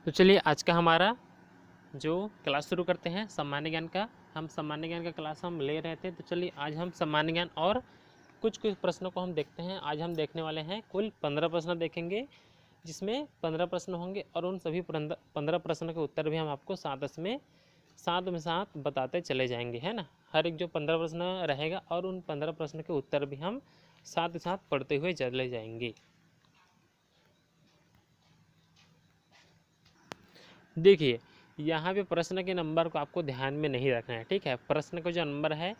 तो चलिए आज का हमारा जो क्लास शुरू करते हैं सामान्य ज्ञान का। हम सामान्य ज्ञान का क्लास हम ले रहे थे, तो चलिए आज हम सामान्य ज्ञान और कुछ कुछ प्रश्नों को हम देखते हैं। आज हम देखने वाले हैं कुल 15 प्रश्न देखेंगे, जिसमें 15 प्रश्न होंगे और उन सभी 15 प्रश्नों के उत्तर भी हम आपको साथ में साथ बताते चले जाएंगे, है ना। हर एक जो 15 प्रश्न रहेगा और उन 15 प्रश्न के उत्तर भी हम साथ ही साथ पढ़ते हुए चले जाएंगे। देखिए यहाँ पे प्रश्न के नंबर को आपको ध्यान में नहीं रखना है, ठीक है। प्रश्न का जो नंबर है,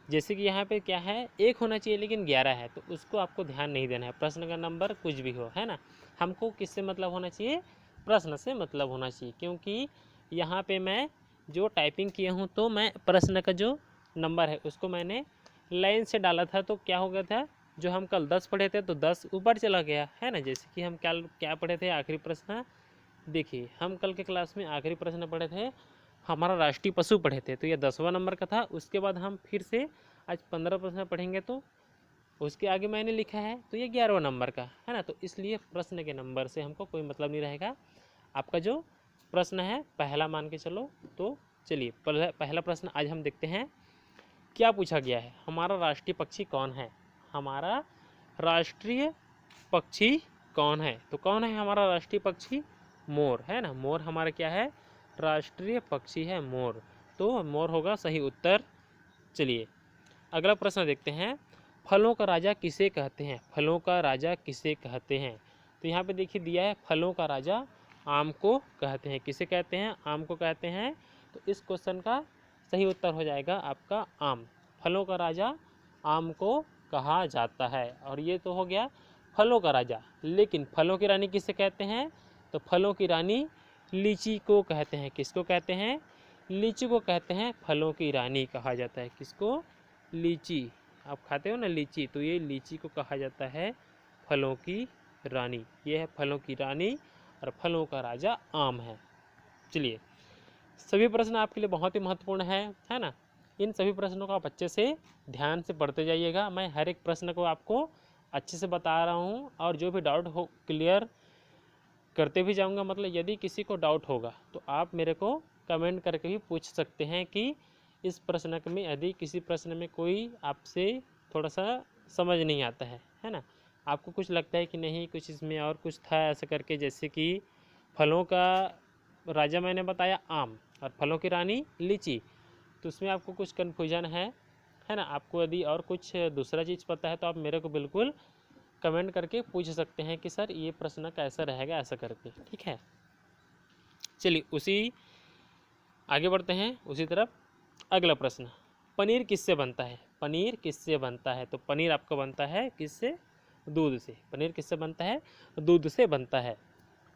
जैसे कि यहाँ पे क्या है, 1 होना चाहिए लेकिन 11 है, तो उसको आपको ध्यान नहीं देना है। प्रश्न का नंबर कुछ भी हो, है ना। हमको किससे मतलब होना चाहिए, प्रश्न से मतलब होना चाहिए। क्योंकि यहाँ पे मैं जो टाइपिंग किया हूँ, तो मैं प्रश्न का जो नंबर है उसको मैंने लाइन से डाला था, तो क्या हो गया था, जो हम कल 10 पढ़े थे तो 10 ऊपर चला गया, है ना। जैसे कि हम क्या पढ़े थे, आखिरी प्रश्न। देखिए हम कल के क्लास में आखिरी प्रश्न पढ़े थे, हमारा राष्ट्रीय पशु पढ़े थे, तो ये 10वां नंबर का था। उसके बाद हम फिर से आज 15 प्रश्न पढ़ेंगे, तो उसके आगे मैंने लिखा है तो ये 11वां नंबर का है ना। तो इसलिए प्रश्न के नंबर से हमको कोई मतलब नहीं रहेगा। आपका जो प्रश्न है पहला मान के चलो। तो चलिए पहला प्रश्न आज हम देखते हैं। क्या पूछा गया है, हमारा राष्ट्रीय पक्षी कौन है। हमारा राष्ट्रीय पक्षी कौन है, तो कौन है हमारा राष्ट्रीय पक्षी, मोर, है ना। मोर हमारा क्या है, राष्ट्रीय पक्षी है मोर, तो मोर होगा सही उत्तर। चलिए अगला प्रश्न देखते हैं। फलों का राजा किसे कहते हैं, फलों का राजा किसे कहते हैं। तो यहाँ पे देखिए दिया है, फलों का राजा आम को कहते हैं। किसे कहते हैं, आम को कहते हैं। तो इस क्वेश्चन का सही उत्तर हो जाएगा आपका आम। फलों का राजा आम को कहा जाता है। और ये तो हो गया फलों का राजा, लेकिन फलों की रानी किसे कहते हैं, तो फलों की रानी लीची को कहते हैं। किसको कहते हैं, लीची को कहते हैं फलों की रानी कहा जाता है। किसको, लीची। आप खाते हो ना लीची, तो ये लीची को कहा जाता है फलों की रानी। ये है फलों की रानी और फलों का राजा आम है। चलिए सभी प्रश्न आपके लिए बहुत ही महत्वपूर्ण है ना। इन सभी प्रश्नों को आप अच्छे से ध्यान से पढ़ते जाइएगा। मैं हर एक प्रश्न को आपको अच्छे से बता रहा हूँ और जो भी डाउट हो क्लियर करते भी जाऊँगा। मतलब यदि किसी को डाउट होगा तो आप मेरे को कमेंट करके भी पूछ सकते हैं कि इस प्रश्न में यदि किसी प्रश्न में कोई आपसे थोड़ा सा समझ नहीं आता है ना। आपको कुछ लगता है कि नहीं कुछ इसमें और कुछ था ऐसा करके, जैसे कि फलों का राजा मैंने बताया आम और फलों की रानी लीची, तो उसमें आपको कुछ कन्फ्यूजन है ना। आपको यदि और कुछ दूसरा चीज़ पता है तो आप मेरे को बिल्कुल कमेंट करके पूछ सकते हैं कि सर ये प्रश्न कैसा रहेगा, ऐसा करके, ठीक है। चलिए उसी आगे बढ़ते हैं उसी तरफ। अगला प्रश्न, पनीर किससे बनता है, पनीर किससे बनता है। तो पनीर आपका बनता है किससे, दूध से। पनीर किससे बनता है, दूध से बनता है।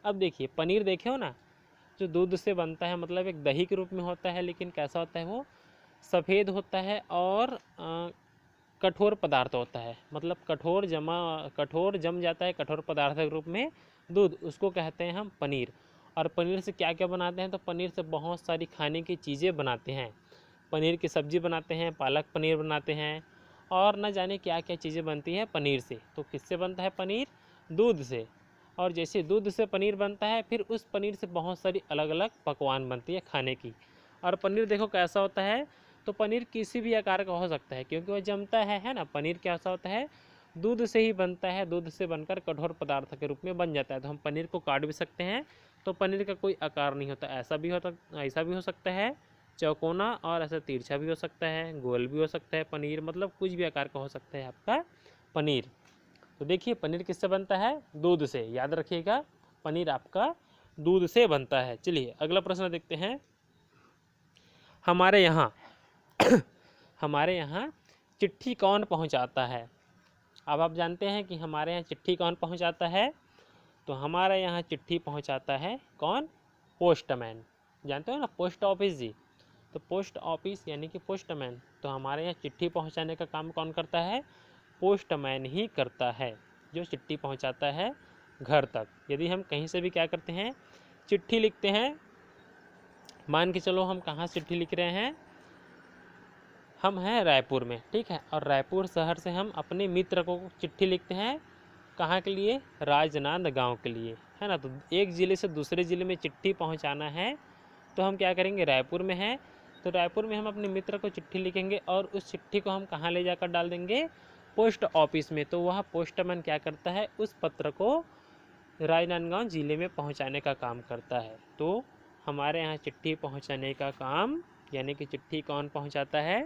अब देखिए पनीर देखे हो ना, जो दूध से बनता है मतलब एक दही के रूप में होता है, लेकिन कैसा होता है, वो सफ़ेद होता है और कठोर पदार्थ होता है। मतलब कठोर जम जाता है कठोर पदार्थ के रूप में दूध, उसको कहते हैं हम पनीर। और पनीर से क्या क्या बनाते हैं, तो पनीर से बहुत सारी खाने की चीज़ें बनाते हैं। पनीर की सब्ज़ी बनाते हैं, पालक पनीर बनाते हैं और न जाने क्या क्या चीज़ें बनती हैं पनीर से। तो किससे बनता है पनीर, दूध से। और जैसे दूध से पनीर बनता है, फिर उस पनीर से बहुत सारी अलग अलग पकवान बनती है खाने की। और पनीर देखो कैसा होता है, तो पनीर किसी भी आकार का हो सकता है क्योंकि वह जमता है ना। पनीर कैसा होता है, दूध से ही बनता है, दूध से बनकर कठोर पदार्थ के रूप में बन जाता है। तो हम पनीर को काट भी सकते हैं, तो पनीर का कोई आकार नहीं होता। ऐसा भी हो सकता है चौकोना, और ऐसा तिरछा भी हो सकता है, गोल भी हो सकता है पनीर। मतलब कुछ भी आकार का हो सकता है आपका पनीर। तो देखिए पनीर किससे बनता है, दूध से। याद रखिएगा पनीर आपका दूध से बनता है। चलिए अगला प्रश्न देखते हैं। हमारे यहाँ चिट्ठी कौन पहुँचाता है। अब आप जानते हैं कि हमारे यहाँ चिट्ठी कौन पहुँचाता है, तो हमारे यहाँ चिट्ठी पहुँचाता है कौन, पोस्टमैन। जानते हो ना, पोस्ट ऑफिस जी। तो पोस्ट ऑफिस यानी कि पोस्टमैन। तो हमारे यहाँ चिट्ठी पहुँचाने का काम कौन करता है, पोस्टमैन ही करता है, जो चिट्ठी पहुँचाता है घर तक। यदि हम कहीं से भी क्या करते हैं, चिट्ठी लिखते हैं, मान के चलो हम कहाँ चिट्ठी लिख रहे हैं, हम हैं रायपुर में, ठीक है। और रायपुर शहर से हम अपने मित्र को चिट्ठी लिखते हैं कहाँ के लिए? राजनांदगांव के लिए, है ना। तो एक ज़िले से दूसरे ज़िले में चिट्ठी पहुँचाना है तो हम क्या करेंगे? रायपुर में है तो रायपुर में हम अपने मित्र को चिट्ठी लिखेंगे और उस चिट्ठी को हम कहाँ ले जाकर डाल देंगे? पोस्ट ऑफिस में। तो वह पोस्टमैन क्या करता है? उस पत्र को राजनांदगांव ज़िले में पहुंचाने का काम करता है। तो हमारे यहाँ चिट्ठी पहुंचाने का काम, यानी कि चिट्ठी कौन पहुंचाता है?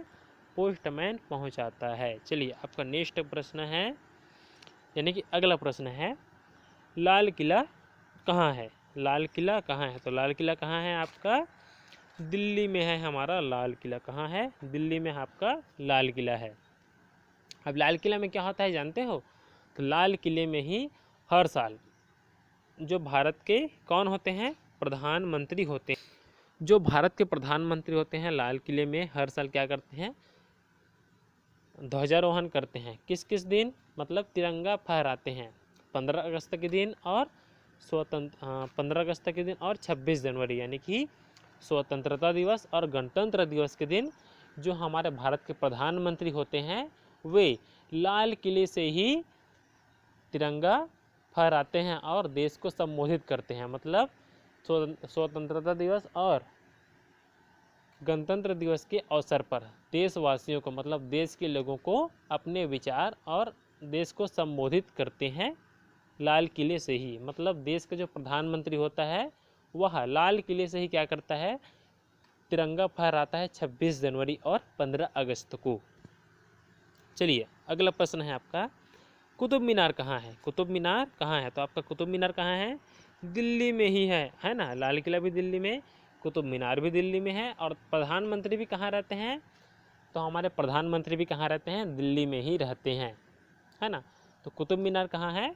पोस्टमैन पहुंचाता है। चलिए आपका नेक्स्ट प्रश्न है, यानी कि अगला प्रश्न है, लाल किला कहाँ है? लाल किला कहाँ है? तो लाल किला कहाँ है आपका? दिल्ली में है हमारा लाल किला। कहाँ है? दिल्ली में आपका लाल किला है। अब लाल किला में क्या होता है जानते हो? तो लाल किले में ही हर साल जो भारत के कौन होते हैं? प्रधानमंत्री होते हैं। जो भारत के प्रधानमंत्री होते हैं लाल किले में हर साल क्या करते हैं? ध्वजारोहण करते हैं। किस किस दिन? मतलब तिरंगा फहराते हैं 15 अगस्त के दिन और 15 अगस्त के दिन और 26 जनवरी, यानी कि स्वतंत्रता दिवस और गणतंत्र दिवस के दिन जो हमारे भारत के प्रधानमंत्री होते हैं वे लाल किले से ही तिरंगा फहराते हैं और देश को संबोधित करते हैं। मतलब स्वतंत्रता दिवस और गणतंत्र दिवस के अवसर पर देशवासियों को, मतलब देश के लोगों को अपने विचार और देश को संबोधित करते हैं लाल किले से ही। मतलब देश का जो प्रधानमंत्री होता है वह लाल किले से ही क्या करता है? तिरंगा फहराता है 26 जनवरी और 15 अगस्त को। चलिए अगला प्रश्न है आपका, कुतुब मीनार कहाँ है? कुतुब मीनार कहाँ है? तो आपका कुतुब मीनार कहाँ है? दिल्ली में ही है ना। लाल किला भी दिल्ली में, कुतुब मीनार भी दिल्ली में है। और प्रधानमंत्री भी कहाँ रहते हैं? तो हमारे प्रधानमंत्री भी कहाँ रहते हैं? दिल्ली में ही रहते हैं, है ना। तो कुतुब मीनार कहाँ है?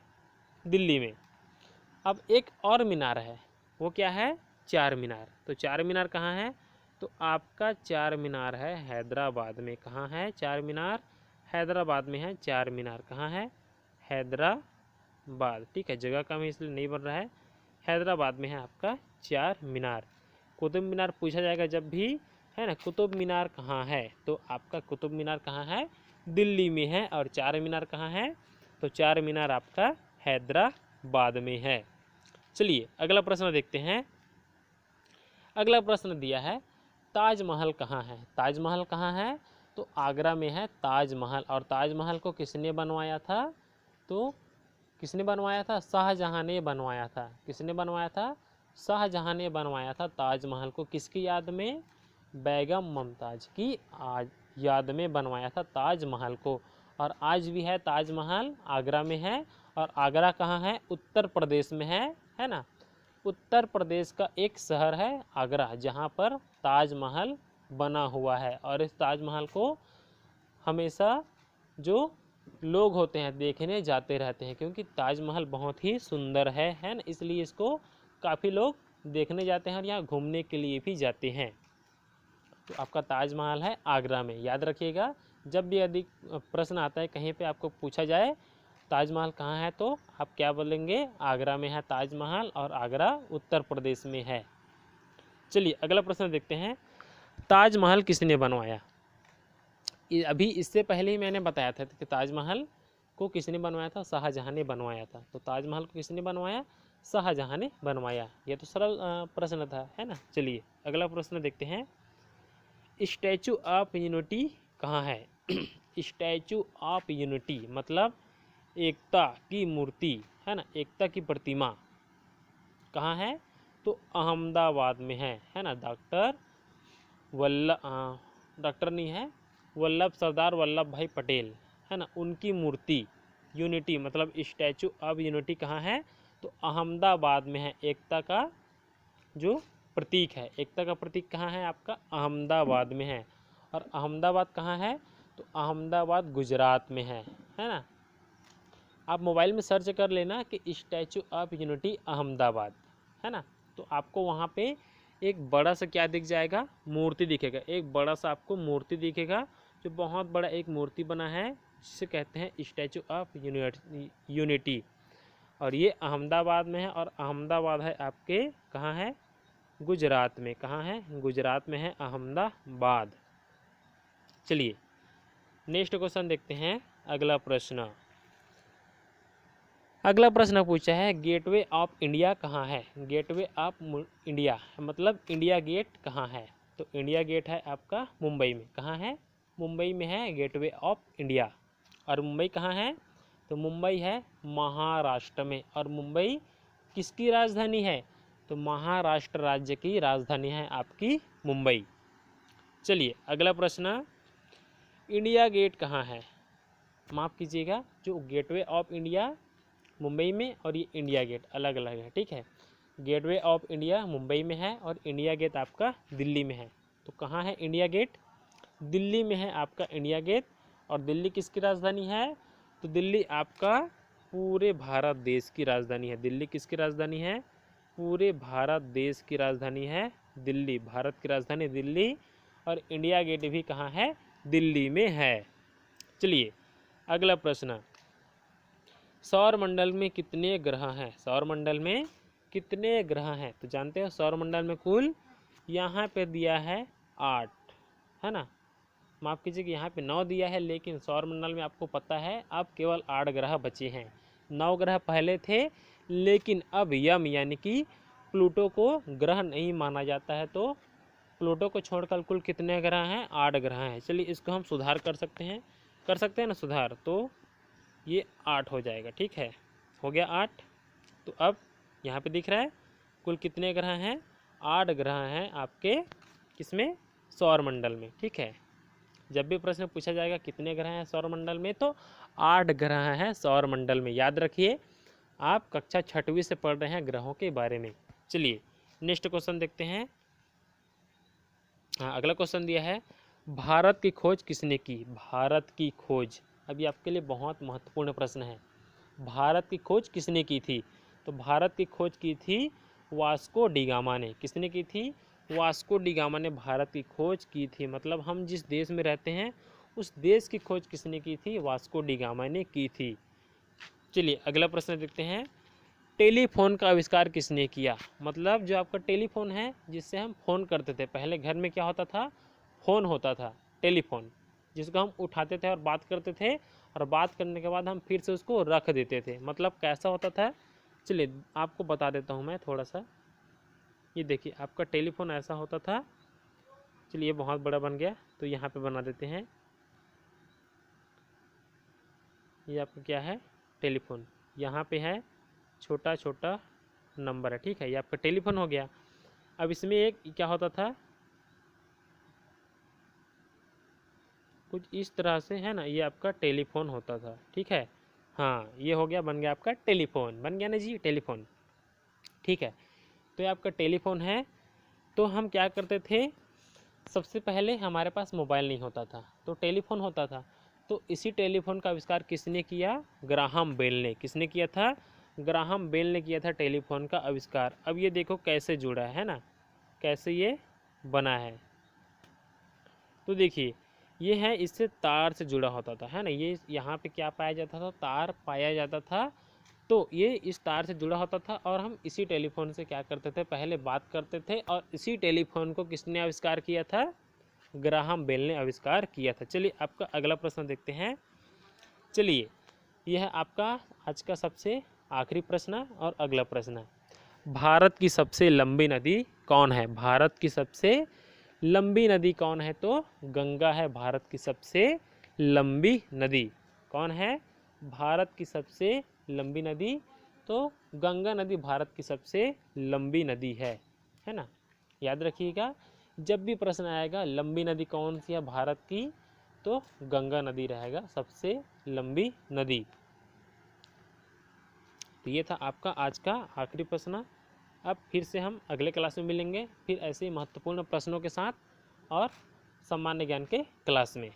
दिल्ली में। अब एक और मीनार है, वो क्या है? चार मीनार। तो चार मीनार कहाँ है? तो आपका चार मीनार है हैदराबाद में। कहाँ है चार मीनार? हैदराबाद में है चार मीनार। कहाँ है? हैदराबाद। ठीक है, जगह कम है इसलिए नहीं बन रहा है। हैदराबाद में है आपका चार मीनार। कुतुब मीनार पूछा जाएगा जब भी, है ना, कुतुब मीनार कहाँ है? तो आपका कुतुब मीनार कहाँ है? दिल्ली में है। और चार मीनार कहाँ है? तो चार मीनार आपका हैदराबाद में है। चलिए अगला प्रश्न देखते हैं। अगला प्रश्न दिया है, ताजमहल कहाँ है? ताजमहल कहाँ है? तो आगरा में है ताजमहल। और ताजमहल को किसने बनवाया था? तो किसने बनवाया था? शाहजहां ने बनवाया था। किसने बनवाया था? शाहजहां ने बनवाया था ताजमहल को। किसकी याद में? बेगम मुमताज की याद में बनवाया था ताजमहल को। और आज भी है ताजमहल, आगरा में है। और आगरा कहाँ है? उत्तर प्रदेश में है ना। उत्तर प्रदेश का एक शहर है आगरा, जहाँ पर ताजमहल बना हुआ है। और इस ताजमहल को हमेशा जो लोग होते हैं देखने जाते रहते हैं, क्योंकि ताजमहल बहुत ही सुंदर है ना। इसलिए इसको काफ़ी लोग देखने जाते हैं और यहाँ घूमने के लिए भी जाते हैं। तो आपका ताजमहल है आगरा में, याद रखिएगा। जब भी यदि प्रश्न आता है कहीं पे आपको पूछा जाए ताजमहल कहाँ है, तो आप क्या बोलेंगे? आगरा में है ताजमहल और आगरा उत्तर प्रदेश में है। चलिए अगला प्रश्न देखते हैं, ताजमहल किसने बनवाया? अभी इससे पहले ही मैंने बताया था कि ताजमहल को किसने बनवाया था? शाहजहां ने बनवाया था। तो ताजमहल को किसने बनवाया? शाहजहां ने बनवाया। ये तो सरल प्रश्न था, है ना। चलिए अगला प्रश्न देखते हैं, स्टैचू ऑफ यूनिटी कहाँ है? स्टैचू ऑफ यूनिटी मतलब एकता की मूर्ति, है ना, एकता की प्रतिमा कहाँ है? तो अहमदाबाद में है ना। डॉक्टर नहीं है, सरदार वल्लभ भाई पटेल, है ना, उनकी मूर्ति, यूनिटी मतलब स्टैचू ऑफ यूनिटी कहाँ है? तो अहमदाबाद में है। एकता का जो प्रतीक है, एकता का प्रतीक कहाँ है आपका? अहमदाबाद में है। और अहमदाबाद कहाँ है? तो अहमदाबाद गुजरात में है ना। आप मोबाइल में सर्च कर लेना कि स्टैचू ऑफ यूनिटी अहमदाबाद, है ना। तो आपको वहाँ पे एक बड़ा सा क्या दिख जाएगा? मूर्ति दिखेगा। एक बड़ा सा आपको मूर्ति दिखेगा, जो बहुत बड़ा एक मूर्ति बना है, जिसे कहते हैं स्टैचू ऑफ यूनिटी। और ये अहमदाबाद में है। और अहमदाबाद है आपके कहाँ है? गुजरात में। कहाँ है? गुजरात में है अहमदाबाद। चलिए नेक्स्ट क्वेश्चन देखते हैं। अगला प्रश्न, अगला प्रश्न पूछा है गेटवे ऑफ इंडिया कहाँ है। गेटवे ऑफ इंडिया मतलब इंडिया गेट कहाँ है। तो इंडिया गेट है आपका मुंबई में। कहाँ है? मुंबई में है गेटवे ऑफ इंडिया। और मुंबई कहाँ है? तो मुंबई है महाराष्ट्र में। और मुंबई किसकी राजधानी है? तो महाराष्ट्र राज्य की राजधानी है आपकी मुंबई। चलिए अगला प्रश्न, इंडिया गेट कहाँ है। माफ़ कीजिएगा, जो गेटवे ऑफ इंडिया मुंबई में और ये इंडिया गेट अलग अलग है, ठीक है। गेटवे ऑफ इंडिया मुंबई में है और इंडिया गेट आपका दिल्ली में है। तो कहाँ है इंडिया गेट? दिल्ली में है आपका इंडिया गेट। और दिल्ली किसकी राजधानी है? तो दिल्ली आपका पूरे भारत देश की राजधानी है। दिल्ली किसकी राजधानी है? पूरे भारत देश की राजधानी है दिल्ली। भारत की राजधानी दिल्ली। और इंडिया गेट भी कहाँ है? दिल्ली में है। चलिए अगला प्रश्न, सौर मंडल में कितने ग्रह हैं। सौर मंडल में कितने ग्रह हैं? तो जानते हो सौर मंडल में कुल यहाँ पे दिया है 8, है ना। माफ़ कीजिए कि यहाँ पे 9 दिया है, लेकिन सौर मंडल में आपको पता है अब केवल 8 ग्रह बचे हैं। 9 ग्रह पहले थे, लेकिन अब यम यानी कि प्लूटो को ग्रह नहीं माना जाता है। तो प्लूटो को छोड़कर कुल कितने ग्रह हैं? 8 ग्रह हैं। चलिए इसको हम सुधार कर सकते हैं ना सुधार। तो ये 8 हो जाएगा, ठीक है। हो गया 8। तो अब यहाँ पे दिख रहा है कुल कितने ग्रह हैं? 8 ग्रह हैं आपके किसमें? सौर मंडल में, ठीक है। जब भी प्रश्न पूछा जाएगा कितने ग्रह हैं सौर मंडल में, तो 8 ग्रह हैं सौर मंडल में। याद रखिए, आप कक्षा 6वीं से पढ़ रहे हैं ग्रहों के बारे में। चलिए नेक्स्ट क्वेश्चन देखते हैं। हाँ, अगला क्वेश्चन दिया है भारत की खोज किसने की। भारत की खोज, अभी आपके लिए बहुत महत्वपूर्ण प्रश्न है। भारत की खोज किसने की थी? तो भारत की खोज की थी वास्को डी गामा ने। किसने की थी? वास्को डी गामा ने भारत की खोज की थी। मतलब हम जिस देश में रहते हैं उस देश की खोज किसने की थी? वास्को डी गामा ने की थी। चलिए अगला प्रश्न देखते हैं, टेलीफोन का आविष्कार किसने किया। मतलब जो आपका टेलीफोन है जिससे हम फ़ोन करते थे, पहले घर में क्या होता था? फ़ोन होता था, टेलीफोन, जिसको हम उठाते थे और बात करते थे, और बात करने के बाद हम फिर से उसको रख देते थे। मतलब कैसा होता था? चलिए आपको बता देता हूँ मैं थोड़ा सा। ये देखिए आपका टेलीफोन ऐसा होता था। चलिए बहुत बड़ा बन गया, तो यहाँ पे बना देते हैं। ये आपका क्या है? टेलीफोन। यहाँ पे है छोटा छोटा नंबर है, ठीक है। ये आपका टेलीफोन हो गया। अब इसमें एक क्या होता था, कुछ इस तरह से, है ना। ये आपका टेलीफोन होता था, ठीक है। हाँ ये हो गया, बन गया आपका टेलीफोन। बन गया ना जी टेलीफोन, ठीक है। तो ये आपका टेलीफोन है। तो हम क्या करते थे, सबसे पहले हमारे पास मोबाइल नहीं होता था तो टेलीफोन होता था। तो इसी टेलीफोन का आविष्कार किसने किया? ग्राहम बेल ने। किसने किया था? ग्राहम बेल ने किया था टेलीफोन का आविष्कार। अब ये देखो कैसे जुड़ा है ना, कैसे ये बना है। तो देखिए ये है, इससे तार से जुड़ा होता था, है ना। ये यहाँ पे क्या पाया जाता था? तार पाया जाता था। तो ये इस तार से जुड़ा होता था और हम इसी टेलीफोन से क्या करते थे? पहले बात करते थे। और इसी टेलीफोन को किसने आविष्कार किया था? ग्राहम बेल ने आविष्कार किया था। चलिए आपका अगला प्रश्न देखते हैं। चलिए यह है आपका आज का सबसे आखिरी प्रश्न और अगला प्रश्न, भारत की सबसे लंबी नदी कौन है। भारत की सबसे लंबी नदी कौन है? तो गंगा है भारत की सबसे लंबी नदी। कौन है भारत की सबसे लंबी नदी? तो गंगा नदी भारत की सबसे लंबी नदी है ना। याद रखिएगा, जब भी प्रश्न आएगा लंबी नदी कौन सी है भारत की, तो गंगा नदी रहेगा सबसे लंबी नदी। तो ये था आपका आज का आखिरी प्रश्न। अब फिर से हम अगले क्लास में मिलेंगे, फिर ऐसे ही महत्वपूर्ण प्रश्नों के साथ और सामान्य ज्ञान के क्लास में।